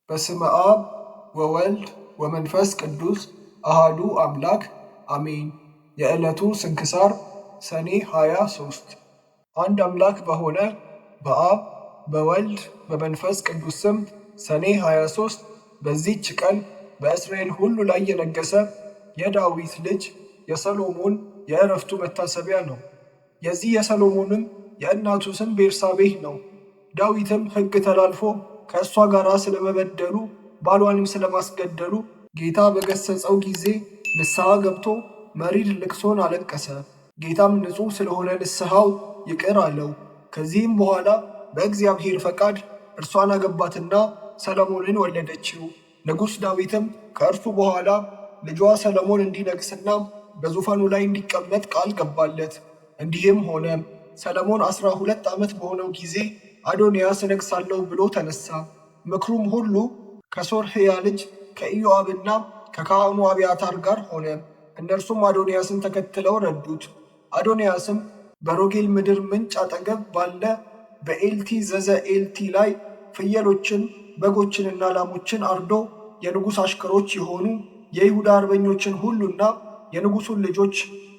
በስመ አብ ወወልድ ወመንፈስ ቅዱስ አሃዱ አምላክ አሜን። የዕለቱ ስንክሳር ሰኔ 23 አንድ አምላክ በሆነ በአብ በወልድ በመንፈስ ቅዱስ ስም ሰኔ 23 በዚህች ቀን በእስራኤል ሁሉ ላይ የነገሰ የዳዊት ልጅ የሰሎሞን የዕረፍቱ መታሰቢያ ነው። የዚህ የሰሎሞንም የእናቱ ስም ቤርሳቤህ ነው። ዳዊትም ሕግ ተላልፎ ከእሷ ጋር ስለመበደሉ ባሏንም ስለማስገደሉ ጌታ በገሰጸው ጊዜ ንስሐ ገብቶ መሪር ልቅሶን አለቀሰ። ጌታም ንጹሕ ስለሆነ ንስሐው ይቅር አለው። ከዚህም በኋላ በእግዚአብሔር ፈቃድ እርሷን አገባትና ሰሎሞንን ወለደችው። ንጉሥ ዳዊትም ከእርሱ በኋላ ልጇ ሰሎሞን እንዲነግሥና በዙፋኑ ላይ እንዲቀመጥ ቃል ገባለት። እንዲህም ሆነ። ሰሎሞን 12 ዓመት በሆነው ጊዜ አዶንያስ እነግሣለሁ ብሎ ተነሳ። ምክሩም ሁሉ ከሶርሕያ ልጅ ከኢዮአብና ከካህኑ አብያታር ጋር ሆነ። እነርሱም አዶንያስን ተከትለው ረዱት። አዶንያስም በሮጌል ምድር ምንጭ አጠገብ ባለ በኤልቲ ዘዘኤልቲ ላይ ፍየሎችን በጎችንና ላሞችን አርዶ የንጉሥ አሽከሮች የሆኑ የይሁዳ አርበኞችን ሁሉና የንጉሡን ልጆች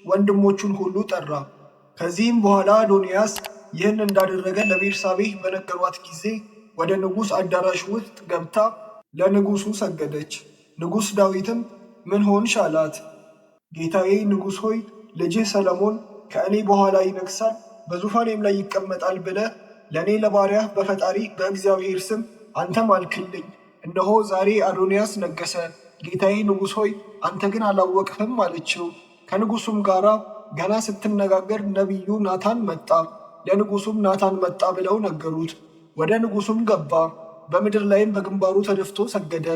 ወንድሞቹን ሁሉ ጠራ። ከዚህም በኋላ አዶንያስ ይህን እንዳደረገ ለቤርሳቤህ በነገሯት ጊዜ ወደ ንጉሥ አዳራሽ ውስጥ ገብታ ለንጉሡ ሰገደች። ንጉሥ ዳዊትም ምን ሆንሽ አላት። ጌታዬ ንጉሥ ሆይ፣ ልጅህ ሰሎሞን ከእኔ በኋላ ይነግሣል፣ በዙፋኔም ላይ ይቀመጣል ብለህ ለእኔ ለባሪያህ በፈጣሪ በእግዚአብሔር ስም አንተ ማልክልኝ። እነሆ ዛሬ አዶንያስ ነገሠ። ጌታዬ ንጉሥ ሆይ፣ አንተ ግን አላወቅህም አለችው። ከንጉሡም ጋር ገና ስትነጋገር ነቢዩ ናታን መጣ። ለንጉሡም ናታን መጣ ብለው ነገሩት። ወደ ንጉሡም ገባ። በምድር ላይም በግንባሩ ተደፍቶ ሰገደ።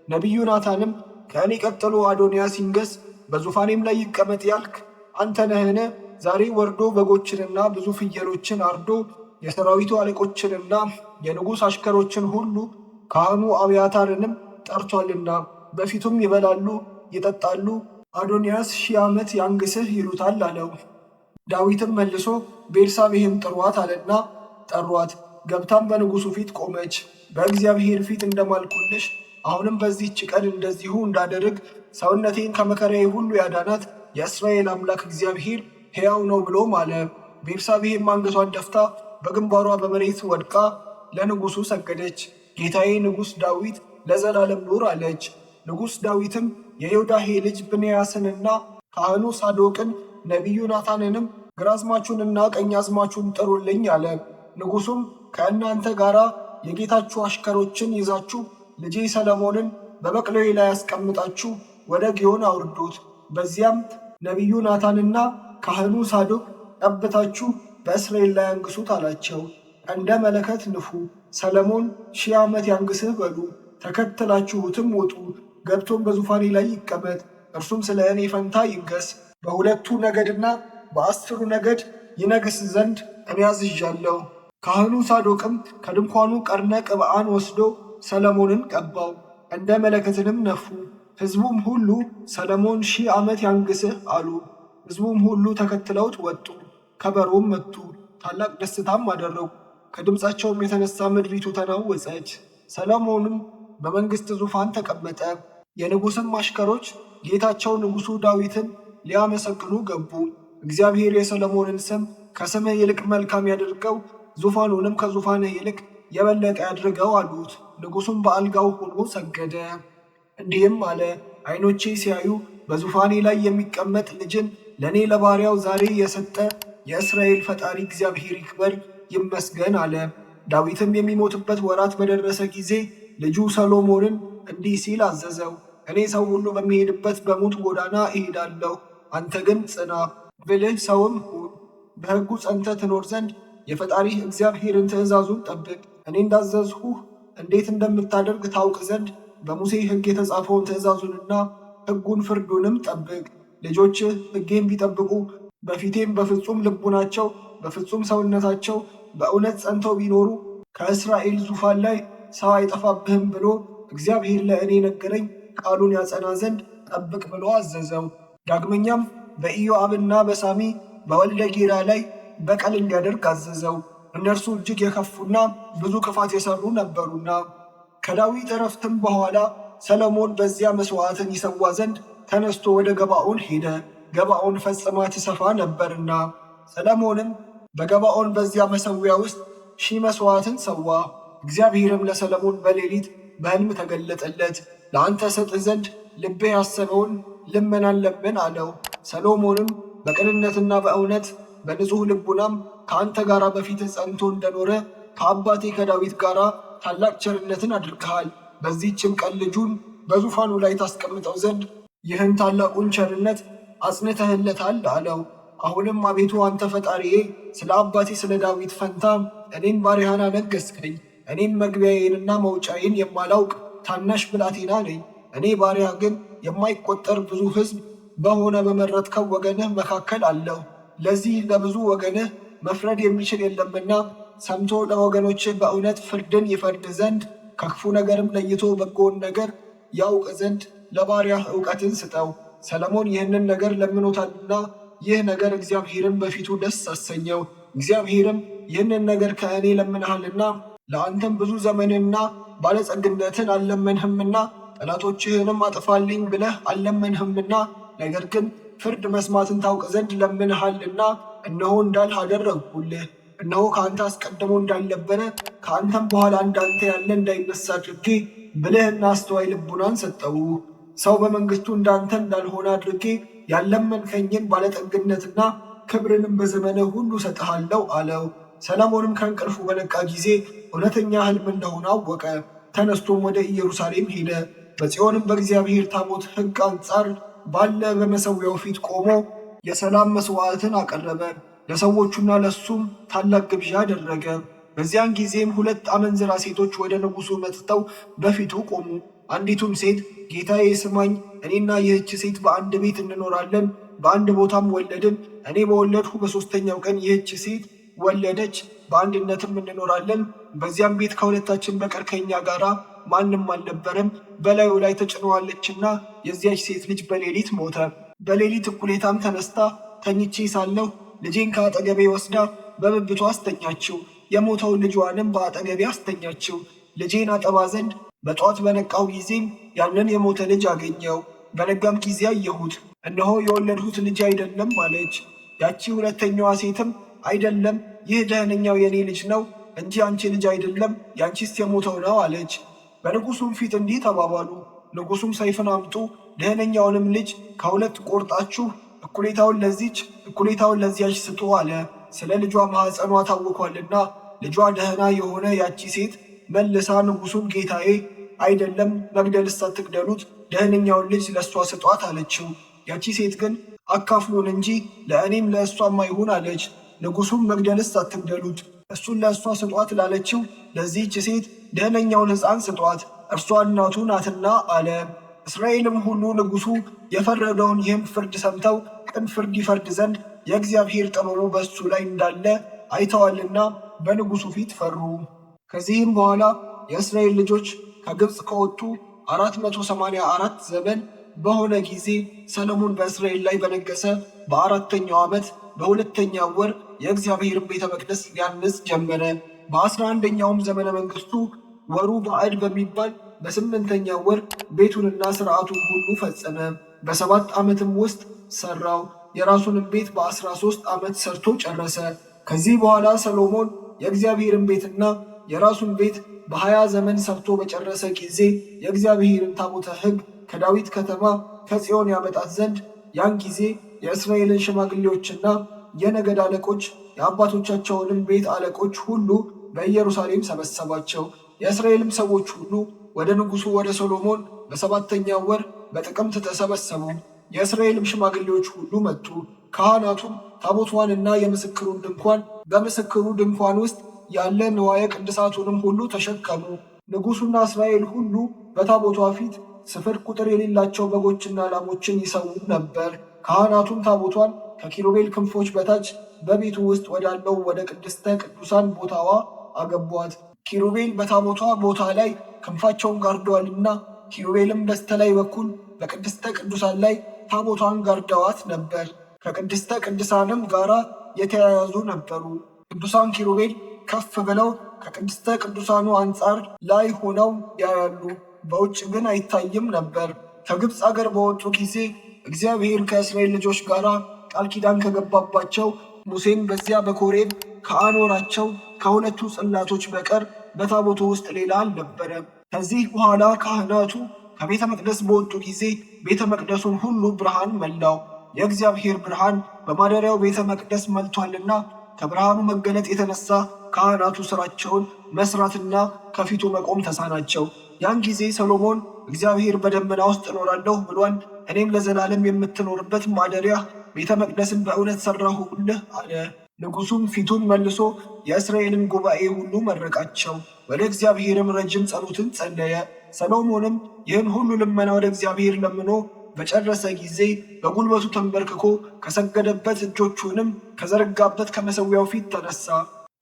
ነቢዩ ናታንም ከእኔ ቀጥሎ አዶንያስ ይንገሥ፣ በዙፋኔም ላይ ይቀመጥ ያልክ አንተ ነህን? ዛሬ ወርዶ በጎችንና ብዙ ፍየሎችን አርዶ የሰራዊቱ አለቆችንና የንጉሥ አሽከሮችን ሁሉ ካህኑ አብያታርንም ጠርቷልና በፊቱም ይበላሉ ይጠጣሉ። አዶንያስ 1000 ዓመት ያንግሥህ ይሉታል አለው። ዳዊትም መልሶ ቤርሳቤህን ጥሯት አለና ጠሯት። ገብታም በንጉሡ ፊት ቆመች። በእግዚአብሔር ፊት እንደማልኩልሽ አሁንም በዚህች ቀን እንደዚሁ እንዳደርግ ሰውነቴን ከመከራዬ ሁሉ ያዳናት የእስራኤል አምላክ እግዚአብሔር ሕያው ነው ብሎ ማለ። ቤርሳቤህም አንገቷን ደፍታ በግንባሯ በመሬት ወድቃ ለንጉሡ ሰገደች። ጌታዬ ንጉሥ ዳዊት ለዘላለም ኑር አለች። ንጉሥ ዳዊትም የዮዳሄ ልጅ ብንያስንና ካህኑ ሳዶቅን ነቢዩ ናታንንም ግራዝማቹንና ቀኛዝማቹን ጥሩልኝ አለ። ንጉሡም ከእናንተ ጋር የጌታችሁ አሽከሮችን ይዛችሁ ልጄ ሰሎሞንን በበቅሎዬ ላይ ያስቀምጣችሁ ወደ ግዮን አውርዱት። በዚያም ነቢዩ ናታንና ካህኑ ሳዶቅ ቀብታችሁ በእስራኤል ላይ አንግሱት አላቸው። እንደ መለከት ንፉ፣ ሰሎሞን 1000 ዓመት ያንግሥህ በሉ። ተከትላችሁትም ውጡ፣ ገብቶም በዙፋኔ ላይ ይቀመጥ፣ እርሱም ስለ እኔ ፈንታ ይንገሥ። በሁለቱ ነገድና በ10ሩ ነገድ ይነግሥ ዘንድ እኔ አዝዣለሁ። ካህኑ ሳዶቅም ከድንኳኑ ቀርነ ቅብዓን ወስዶ ሰሎሞንን ቀባው፣ እንደ መለከትንም ነፉ። ሕዝቡም ሁሉ ሰሎሞን 1000 ዓመት ያንግሥህ አሉ። ሕዝቡም ሁሉ ተከትለውት ወጡ፣ ከበሮም መቱ፣ ታላቅ ደስታም አደረጉ። ከድምፃቸውም የተነሳ ምድሪቱ ተናወጸች። ሰሎሞንም በመንግሥት ዙፋን ተቀመጠ። የንጉሥም አሽከሮች ጌታቸው ንጉሡ ዳዊትን ሊያመሰግኑ ገቡ። እግዚአብሔር የሰሎሞንን ስም ከስምህ ይልቅ መልካም ያድርገው፣ ዙፋኑንም ከዙፋንህ ይልቅ የበለጠ ያድርገው አሉት። ንጉሡም በአልጋው ሆኖ ሰገደ፣ እንዲህም አለ። ዓይኖቼ ሲያዩ በዙፋኔ ላይ የሚቀመጥ ልጅን ለእኔ ለባሪያው ዛሬ የሰጠ የእስራኤል ፈጣሪ እግዚአብሔር ይክበር ይመስገን አለ። ዳዊትም የሚሞትበት ወራት በደረሰ ጊዜ ልጁ ሰሎሞንን እንዲህ ሲል አዘዘው። እኔ ሰው ሁሉ በሚሄድበት በሞት ጎዳና እሄዳለሁ፣ አንተ ግን ጽና፣ ብልህ ሰውም ሁን። በሕጉ ጸንተህ ትኖር ዘንድ የፈጣሪህ እግዚአብሔርን ትእዛዙን ጠብቅ። እኔ እንዳዘዝሁህ እንዴት እንደምታደርግ ታውቅ ዘንድ በሙሴ ሕግ የተጻፈውን ትእዛዙንና ሕጉን ፍርዱንም ጠብቅ። ልጆችህ ሕጌን ቢጠብቁ በፊቴም በፍጹም ልቡናቸው በፍጹም ሰውነታቸው በእውነት ጸንተው ቢኖሩ ከእስራኤል ዙፋን ላይ ሰው አይጠፋብህም ብሎ እግዚአብሔር ለእኔ ነገረኝ። ቃሉን ያጸና ዘንድ ጠብቅ ብሎ አዘዘው። ዳግመኛም በኢዮአብና በሳሚ በወልደ ጌራ ላይ በቀል እንዲያደርግ አዘዘው። እነርሱ እጅግ የከፉና ብዙ ክፋት የሰሩ ነበሩና። ከዳዊት ዕረፍትም በኋላ ሰሎሞን በዚያ መሥዋዕትን ይሰዋ ዘንድ ተነስቶ ወደ ገባዖን ሄደ። ገባዖን ፈጽማ ትሰፋ ነበርና። ሰሎሞንም በገባዖን በዚያ መሠዊያ ውስጥ 1000 መሥዋዕትን ሰዋ። እግዚአብሔርም ለሰሎሞን በሌሊት በሕልም ተገለጠለት። ለአንተ ሰጥህ ዘንድ ልብህ ያሰበውን ልመናን ለምን አለው። ሰሎሞንም በቅንነትና በእውነት በንጹሕ ልቡናም ከአንተ ጋር በፊትህ ጸንቶ እንደኖረ ከአባቴ ከዳዊት ጋር ታላቅ ቸርነትን አድርገሃል። በዚህችም ቀን ልጁን በዙፋኑ ላይ ታስቀምጠው ዘንድ ይህን ታላቁን ቸርነት አጽንተህለታል አለው። አሁንም አቤቱ አንተ ፈጣሪዬ ስለ አባቴ ስለ ዳዊት ፈንታ እኔን ባሪያህን አነገሥከኝ። እኔም መግቢያዬንና መውጫዬን የማላውቅ ታናሽ ብላቴና ነኝ። እኔ ባሪያ ግን የማይቆጠር ብዙ ሕዝብ በሆነ በመረጥከው ወገንህ መካከል አለሁ። ለዚህ ለብዙ ወገንህ መፍረድ የሚችል የለምና ሰምቶ ለወገኖችህ በእውነት ፍርድን ይፈርድ ዘንድ ከክፉ ነገርም ለይቶ በጎውን ነገር ያውቅ ዘንድ ለባሪያህ ዕውቀትን ስጠው። ሰሎሞን ይህንን ነገር ለምኖታልና ይህ ነገር እግዚአብሔርን በፊቱ ደስ አሰኘው። እግዚአብሔርም ይህንን ነገር ከእኔ ለምንሃልና ለአንተም ብዙ ዘመንና ባለጸግነትን አልለመንህምና ጠላቶችህንም አጥፋልኝ ብለህ አልለመንህምና ነገር ግን ፍርድ መስማትን ታውቅ ዘንድ ለምንሃልና እነሆ እንዳልህ አደረግሁልህ። እነሆ ከአንተ አስቀድሞ እንዳልነበረ ከአንተም በኋላ እንዳንተ ያለ እንዳይነሳ አድርጌ ብልህና አስተዋይ ልቡናን ሰጠው። ሰው በመንግሥቱ እንዳንተ እንዳልሆነ አድርጌ ያለመንከኝን ባለጠግነትና ክብርንም በዘመንህ ሁሉ ሰጥሃለሁ አለው። ሰሎሞንም ከእንቅልፉ በነቃ ጊዜ እውነተኛ ሕልም እንደሆነ አወቀ። ተነስቶም ወደ ኢየሩሳሌም ሄደ። በጽዮንም በእግዚአብሔር ታቦት ሕግ አንጻር ባለ በመሠዊያው ፊት ቆሞ የሰላም መሥዋዕትን አቀረበ። ለሰዎቹና ለሱም ታላቅ ግብዣ አደረገ። በዚያን ጊዜም 2 አመንዝራ ሴቶች ወደ ንጉሡ መጥተው በፊቱ ቆሙ። አንዲቱም ሴት ጌታዬ ስማኝ፣ እኔና ይህች ሴት በአንድ ቤት እንኖራለን፣ በአንድ ቦታም ወለድን። እኔ በወለድሁ በሦስተኛው ቀን ይህች ሴት ወለደች፣ በአንድነትም እንኖራለን። በዚያም ቤት ከሁለታችን በቀር ከእኛ ጋር ማንም አልነበረም። በላዩ ላይ ተጭነዋለችና የዚያች ሴት ልጅ በሌሊት ሞተ። በሌሊት እኩሌታም ተነስታ ተኝቼ ሳለሁ ልጄን ከአጠገቤ ወስዳ በብብቷ አስተኛችው። የሞተውን ልጇንም በአጠገቤ አስተኛችው። ልጄን አጠባ ዘንድ በጠዋት በነቃው ጊዜም ያንን የሞተ ልጅ አገኘው። በነጋም ጊዜ አየሁት፣ እነሆ የወለድሁት ልጅ አይደለም አለች። ያቺ ሁለተኛዋ ሴትም አይደለም፣ ይህ ደህነኛው የኔ ልጅ ነው እንጂ አንቺ ልጅ አይደለም፣ ያንቺስ የሞተው ነው አለች። በንጉሡም ፊት እንዲህ ተባባሉ። ንጉሡም ሰይፍን አምጡ፣ ደህነኛውንም ልጅ ከሁለት ቆርጣችሁ እኩሌታውን ለዚች እኩሌታውን ለዚያች ስጡ አለ። ስለ ልጇ ማኅፀኗ ታውኳልና። ልጇ ደህና የሆነ ያቺ ሴት መልሳ ንጉሡን ጌታዬ አይደለም፣ መግደልስ አትግደሉት፣ ደህነኛውን ልጅ ለእሷ ስጧት አለችው። ያቺ ሴት ግን አካፍሉን እንጂ ለእኔም ለእሷም አይሁን አለች። ንጉሡም መግደልስ አትግደሉት፣ እሱን ለእሷ ስጧት ላለችው ለዚህች ሴት ደህነኛውን ሕፃን ስጧት፣ እርሷ እናቱ ናትና አለ። እስራኤልም ሁሉ ንጉሡ የፈረደውን ይህም ፍርድ ሰምተው ቅን ፍርድ ይፈርድ ዘንድ የእግዚአብሔር ጥበቡ በእሱ ላይ እንዳለ አይተዋልና በንጉሡ ፊት ፈሩ። ከዚህም በኋላ የእስራኤል ልጆች ከግብፅ ከወጡ 484 ዘመን በሆነ ጊዜ ሰሎሞን በእስራኤል ላይ በነገሰ በ4ኛው ዓመት በ2ኛው ወር የእግዚአብሔርን ቤተ መቅደስ ሊያንጽ ጀመረ። በ11ኛውም ዘመነ መንግሥቱ ወሩ ባዕድ በሚባል በ8ኛው ወር ቤቱንና ሥርዓቱን ሁሉ ፈጸመ። በ7 ዓመትም ውስጥ ሠራው። የራሱንም ቤት በ13 ዓመት ሠርቶ ጨረሰ። ከዚህ በኋላ ሰሎሞን የእግዚአብሔርን ቤትና የራሱን ቤት በ20 ዘመን ሠርቶ በጨረሰ ጊዜ የእግዚአብሔርን ታቦተ ሕግ ከዳዊት ከተማ ከጽዮን ያመጣት ዘንድ ያን ጊዜ የእስራኤልን ሽማግሌዎችና የነገድ አለቆች የአባቶቻቸውንም ቤት አለቆች ሁሉ በኢየሩሳሌም ሰበሰባቸው። የእስራኤልም ሰዎች ሁሉ ወደ ንጉሡ ወደ ሰሎሞን በ7ኛው ወር በጥቅምት ተሰበሰቡ። የእስራኤልም ሽማግሌዎች ሁሉ መጡ። ካህናቱም ታቦቷንና የምስክሩን ድንኳን በምስክሩ ድንኳን ውስጥ ያለ ንዋየ ቅድሳቱንም ሁሉ ተሸከሙ። ንጉሡና እስራኤል ሁሉ በታቦቷ ፊት ስፍር ቁጥር የሌላቸው በጎችና ላሞችን ይሰዉ ነበር። ካህናቱም ታቦቷን ከኪሩቤል ክንፎች በታች በቤቱ ውስጥ ወዳለው ወደ ቅድስተ ቅዱሳን ቦታዋ አገቧት። ኪሩቤል በታቦቷ ቦታ ላይ ክንፋቸውን ጋርደዋልና ኪሩቤልም በስተላይ በኩል በቅድስተ ቅዱሳን ላይ ታቦቷን ጋርደዋት ነበር። ከቅድስተ ቅዱሳንም ጋር የተያያዙ ነበሩ። ቅዱሳን ኪሩቤል ከፍ ብለው ከቅድስተ ቅዱሳኑ አንጻር ላይ ሆነው ያያሉ፣ በውጭ ግን አይታይም ነበር። ከግብፅ አገር በወጡ ጊዜ እግዚአብሔር ከእስራኤል ልጆች ጋር ቃል ኪዳን ከገባባቸው ሙሴን በዚያ በኮሬብ ከአኖራቸው ከሁለቱ ጽላቶች በቀር በታቦቱ ውስጥ ሌላ አልነበረም። ከዚህ በኋላ ካህናቱ ከቤተ መቅደስ በወጡ ጊዜ ቤተ መቅደሱን ሁሉ ብርሃን መላው። የእግዚአብሔር ብርሃን በማደሪያው ቤተ መቅደስ መልቷልና ከብርሃኑ መገለጥ የተነሳ ካህናቱ ሥራቸውን መስራትና ከፊቱ መቆም ተሳናቸው። ያን ጊዜ ሰሎሞን እግዚአብሔር በደመና ውስጥ እኖራለሁ ብሏል፣ እኔም ለዘላለም የምትኖርበት ማደሪያ ቤተ መቅደስን በእውነት ሠራሁልህ አለ። ንጉሡም ፊቱን መልሶ የእስራኤልን ጉባኤ ሁሉ መረቃቸው። ወደ እግዚአብሔርም ረጅም ጸሎትን ጸለየ። ሰሎሞንም ይህን ሁሉ ልመና ወደ እግዚአብሔር ለምኖ በጨረሰ ጊዜ በጉልበቱ ተንበርክኮ ከሰገደበት እጆቹንም ከዘረጋበት ከመሠዊያው ፊት ተነሳ።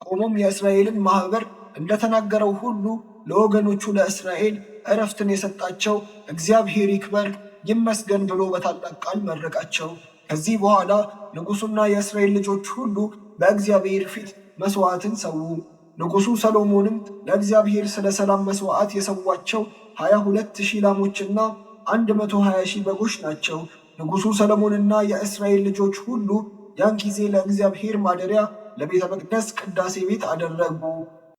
ቆሞም የእስራኤልን ማኅበር እንደተናገረው ሁሉ ለወገኖቹ ለእስራኤል ዕረፍትን የሰጣቸው እግዚአብሔር ይክበር ይመስገን ብሎ በታላቅ ቃል መረቃቸው። ከዚህ በኋላ ንጉሡና የእስራኤል ልጆች ሁሉ በእግዚአብሔር ፊት መሥዋዕትን ሰዉ። ንጉሡ ሰሎሞንም ለእግዚአብሔር ስለ ሰላም መሥዋዕት የሰዋቸው 22,000 ላሞችና 120,000 በጎች ናቸው። ንጉሡ ሰሎሞንና የእስራኤል ልጆች ሁሉ ያን ጊዜ ለእግዚአብሔር ማደሪያ ለቤተ መቅደስ ቅዳሴ ቤት አደረጉ።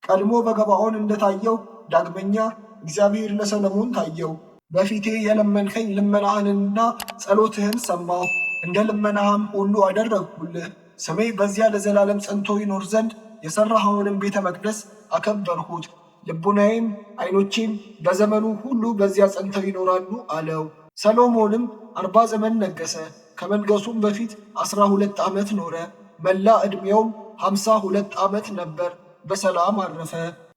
ቀድሞ በገባዖን እንደታየው ዳግመኛ እግዚአብሔር ለሰሎሞን ታየው። በፊቴ የለመንከኝ ልመናህንና ጸሎትህን ሰማሁ፣ እንደ ልመናህም ሁሉ አደረግሁልህ። ስሜ በዚያ ለዘላለም ጸንቶ ይኖር ዘንድ የሠራኸውንም ቤተ መቅደስ አከበርሁት። ልቡናዬም ዓይኖቼም በዘመኑ ሁሉ በዚያ ጸንተው ይኖራሉ አለው። ሰሎሞንም 40 ዘመን ነገሠ። ከመንገሱም በፊት 12 ዓመት ኖረ። መላ ዕድሜውም 52 ዓመት ነበር። በሰላም አረፈ።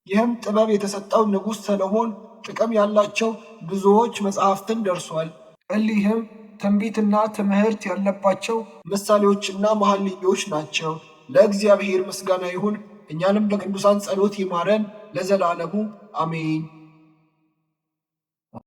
ይህም ጥበብ የተሰጠው ንጉሥ ሰሎሞን ጥቅም ያላቸው ብዙዎች መጽሐፍትን ደርሷል። እሊህም ትንቢትና ትምህርት ያለባቸው ምሳሌዎችና መሐልዮች ናቸው። ለእግዚአብሔር ምስጋና ይሁን፣ እኛንም በቅዱሳን ጸሎት ይማረን ለዘላለሙ አሜን።